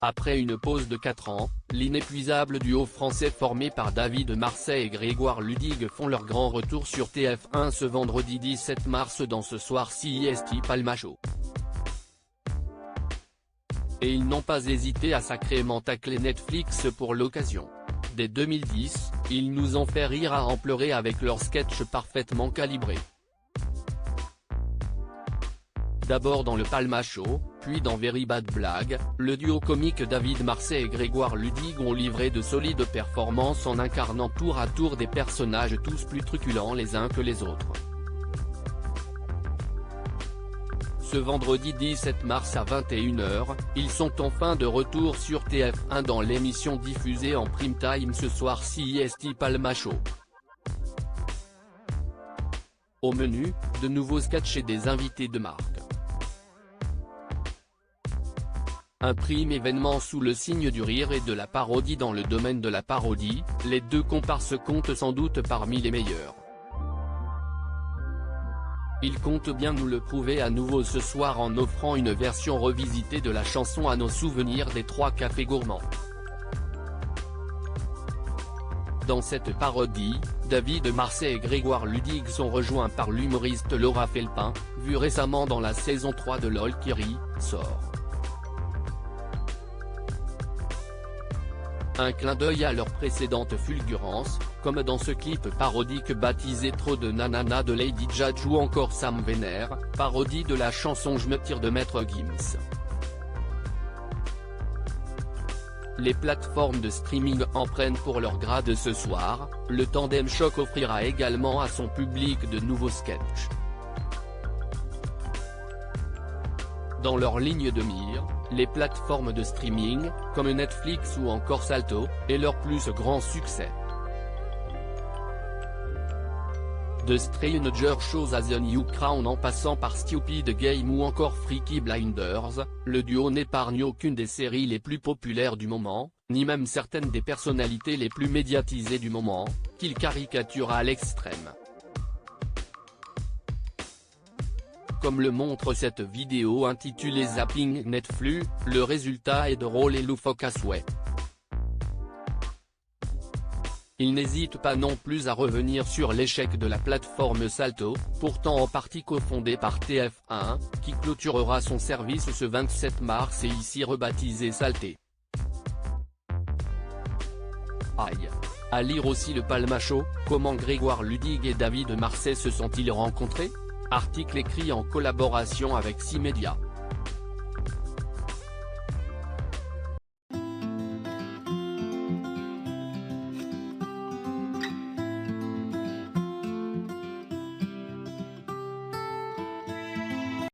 Après une pause de 4 ans, l'inépuisable duo français formé par David Marsay et Grégoire Ludig font leur grand retour sur TF1 ce vendredi 17 mars dans Ce Soir CIST Palma Show. Et ils n'ont pas hésité à sacrément tacler Netflix pour l'occasion. Dès 2010, ils nous ont fait rire à en pleurer avec leurs sketchs parfaitement calibrés. D'abord dans le Palma Show, puis dans Very Bad Blague, le duo comique David Marsay et Grégoire Ludig ont livré de solides performances en incarnant tour à tour des personnages tous plus truculents les uns que les autres. Ce vendredi 17 mars à 21 h, ils sont enfin de retour sur TF1 dans l'émission diffusée en prime time Ce Soir CIST Palma Show. Au menu, de nouveaux sketchs et des invités de marque. Un prime événement sous le signe du rire et de la parodie. Dans le domaine de la parodie, les deux comparses comptent sans doute parmi les meilleurs. Ils comptent bien nous le prouver à nouveau ce soir en offrant une version revisitée de la chanson À nos souvenirs des Trois Cafés Gourmands. Dans cette parodie, David Marsay et Grégoire Ludig sont rejoints par l'humoriste Laura Felpin, vue récemment dans la saison 3 de LOL qui rit, sort. Un clin d'œil à leur précédente fulgurance, comme dans ce clip parodique baptisé Trop de Nanana de Lady Judge ou encore Sam Vénère, parodie de la chanson Je me tire de Maître Gims. Les plateformes de streaming en prennent pour leur grade ce soir, le Tandem Choc offrira également à son public de nouveaux sketchs. Dans leur ligne de mire, les plateformes de streaming, comme Netflix ou encore Salto, et leur plus grand succès. De Stranger Shows à The New Crown en passant par Stupid Game ou encore Freaky Blinders, le duo n'épargne aucune des séries les plus populaires du moment, ni même certaines des personnalités les plus médiatisées du moment, qu'il caricature à l'extrême. Comme le montre cette vidéo intitulée Zapping Netflix, le résultat est drôle et loufoque à souhait. Il n'hésite pas non plus à revenir sur l'échec de la plateforme Salto, pourtant en partie cofondée par TF1, qui clôturera son service ce 27 mars et ici rebaptisé Salté. Aïe. À lire aussi le Palma Show, comment Grégoire Ludig et David Marsay se sont-ils rencontrés ? Article écrit en collaboration avec 6 médias.